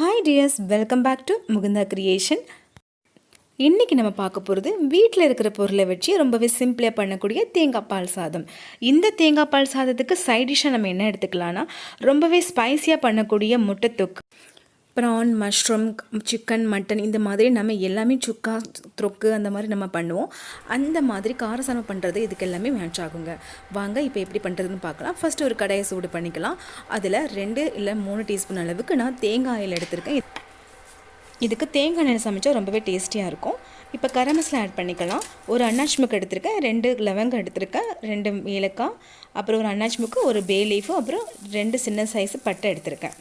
Hi dears, welcome back to Mukunda creation. இன்றைக்கி நம்ம பார்க்க போகிறது வீட்டில் இருக்கிற பொருளை வச்சு ரொம்பவே சிம்பிளாக பண்ணக்கூடிய தேங்காய் பால் சாதம். இந்த தேங்காய் பால் சாதத்துக்கு சைட் டிஷ்ஷாக நம்ம என்ன எடுத்துக்கலான்னா, ரொம்பவே ஸ்பைஸியாக பண்ணக்கூடிய முட்டை தொக்கு, ப்ரான், மஷ்ரூம், சிக்கன், மட்டன் இந்த மாதிரி நம்ம எல்லாமே சுக்கா தொக்கு அந்த மாதிரி நம்ம பண்ணுவோம். அந்த மாதிரி காரசாரம் பண்ணுறது இதுக்கு எல்லாமே மேட்ச் ஆகுங்க. வாங்க இப்போ எப்படி பண்ணுறதுன்னு பார்க்கலாம். ஃபஸ்ட்டு ஒரு கடாயை சூடு பண்ணிக்கலாம். அதில் 2 இல்லை 3 டீஸ்பூன் அளவுக்கு நான் தேங்காய் ஆயில் எடுத்திருக்கேன். இதுக்கு தேங்காய் எண்ணெய் சமைச்சா ரொம்பவே டேஸ்டியாக இருக்கும். இப்போ கரம் மசாலா ஆட் பண்ணிக்கலாம். ஒரு அன்னாச்சி முக்கு எடுத்திருக்கேன், 2 லவங்கம் எடுத்திருக்கேன், 2 ஏலக்காய், அப்புறம் ஒரு அன்னாச்சி முக்கு, ஒரு பே லீஃபு, அப்புறம் 2 சின்ன சைஸு பட்டை எடுத்திருக்கேன்.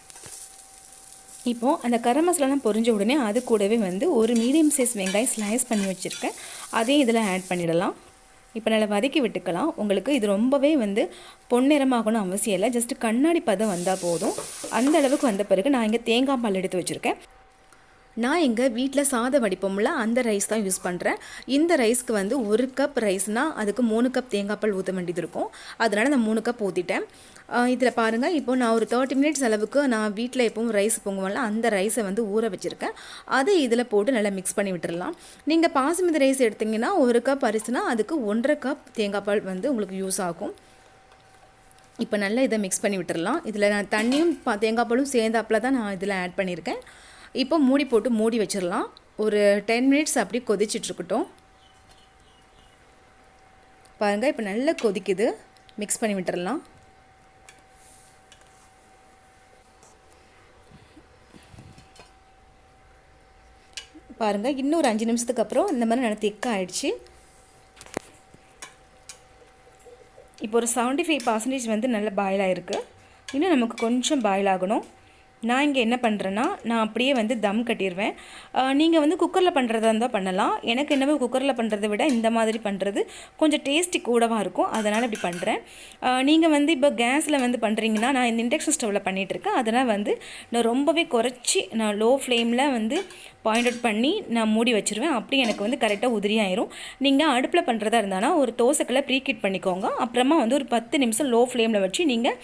இப்போது அந்த கரம் மசாலாலாம் பொரிஞ்ச உடனே அது கூடவே ஒரு மீடியம் சைஸ் வெங்காயம் ஸ்லைஸ் பண்ணி வச்சுருக்கேன், அதையும் இதில் ஆட் பண்ணிடலாம். இப்போ நல்லா வதக்கி விட்டுக்கலாம். உங்களுக்கு இது ரொம்பவே பொன்னிறமாகணும் அவசியம் இல்லை, ஜஸ்ட்டு கண்ணாடி பதம் வந்தால் போதும். அந்த அளவுக்கு வந்த பிறகு நான் இங்கே தேங்காய் பால் எடுத்து வச்சுருக்கேன். நான் எங்கள் வீட்டில் சாதம் வடிப்போம்ல அந்த ரைஸ் தான் யூஸ் பண்ணுறேன். இந்த ரைஸ்க்கு 1 கப் ரைஸ்னால் அதுக்கு 3 கப் தேங்காய் பால் ஊற்ற வேண்டியது இருக்கும். அதனால் நான் 3 கப் ஊற்றிட்டேன். இதில் பாருங்கள், இப்போ நான் ஒரு 30 மினிட்ஸ் அளவுக்கு நான் வீட்டில் எப்பவும் ரைஸ் பொங்குவோம்ல அந்த ரைஸை ஊற வச்சுருக்கேன். அதை இதில் போட்டு நல்லா மிக்ஸ் பண்ணி விட்டுடலாம். நீங்கள் பாசுமதி ரைஸ் எடுத்திங்கன்னா 1 கப் அரிசினா அதுக்கு 1.5 கப் தேங்காய் பால் உங்களுக்கு யூஸ் ஆகும். இப்போ நல்லா இதை மிக்ஸ் பண்ணி விட்டுடலாம். இதில் நான் தண்ணியும் தேங்காய் பாலும் சேர்ந்தாப்பில் தான் நான் இதில் ஆட் பண்ணியிருக்கேன். இப்போ மூடி போட்டு மூடி வச்சிடலாம். ஒரு 10 மினிட்ஸ் அப்படி கொதிச்சிட்ருக்கட்டும். பாருங்கள், இப்போ நல்லா கொதிக்குது. மிக்ஸ் பண்ணி விட்டுடலாம். பாருங்கள், இன்னும் ஒரு 5 நிமிஷத்துக்கு அப்புறம் இந்த மாதிரி நல்லா திக்காக ஆயிடுச்சு. இப்போ ஒரு 75% நல்லா பாயில் ஆகிருக்கு. இன்னும் நமக்கு கொஞ்சம் பாயில் ஆகணும். நான் இங்கே என்ன பண்ணுறேன்னா, நான் அப்படியே தம் கட்டிடுவேன். நீங்கள் குக்கரில் பண்ணுறதா இருந்தால் பண்ணலாம். எனக்கு என்னவோ குக்கரில் பண்ணுறதை விட இந்த மாதிரி பண்ணுறது கொஞ்சம் டேஸ்டி கூடவாக இருக்கும். அதனால் இப்படி பண்ணுறேன். நீங்கள் இப்போ கேஸில் பண்ணுறீங்கன்னா, நான் இந்த இண்டக்ஷன் ஸ்டவ்வில் பண்ணிகிட்ருக்கேன். அதனால் நான் ரொம்பவே குறைச்சி நான் லோ ஃப்ளேமில் பாயிண்ட் அவுட் பண்ணி நான் மூடி வச்சுருவேன். அப்படி எனக்கு கரெக்டாக உதிரியாயிரும். நீங்கள் அடுப்பில் பண்ணுறதா இருந்தாலும் ஒரு தோசைக்கல்லை ப்ரீஹீட் பண்ணிக்கோங்க. அப்புறமா ஒரு 10 நிமிஷம் லோ ஃப்ளேமில் வச்சு நீங்கள்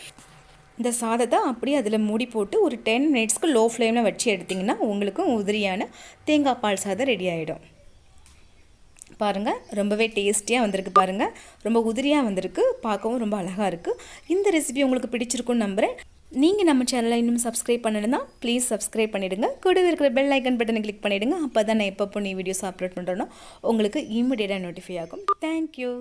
இந்த சாதத்தை அப்படியே அதில் மூடி போட்டு ஒரு 10 மினிட்ஸ்க்கு லோ ஃப்ளேமில் வச்சு எடுத்திங்கன்னா உங்களுக்கும் உதிரியான தேங்காய் பால் சாதம் ரெடி ஆகிடும். பாருங்கள், ரொம்பவே டேஸ்டியாக வந்திருக்கு. பாருங்கள், ரொம்ப உதிரியாக வந்திருக்கு. பார்க்கவும் ரொம்ப அழகாக இருக்குது. இந்த ரெசிபி உங்களுக்கு பிடிச்சிருக்குன்னு நம்புகிறேன். நீங்கள் நம்ம சேனலை இன்னும் சப்ஸ்கிரைப் பண்ணணுன்னா ப்ளீஸ் சப்ஸ்கிரைப் பண்ணிவிடுங்க. கூடவே இருக்கிற பெல் ஐக்கன் பட்டனை கிளிக் பண்ணிவிடுங்க. அப்போ தான் நான் எப்பப்போ நீ வீடியோஸ் அப்லோட் பண்ணுறேனோ உங்களுக்கு இமீடியட்டாக நோட்டிஃபை ஆகும். தேங்க்யூ.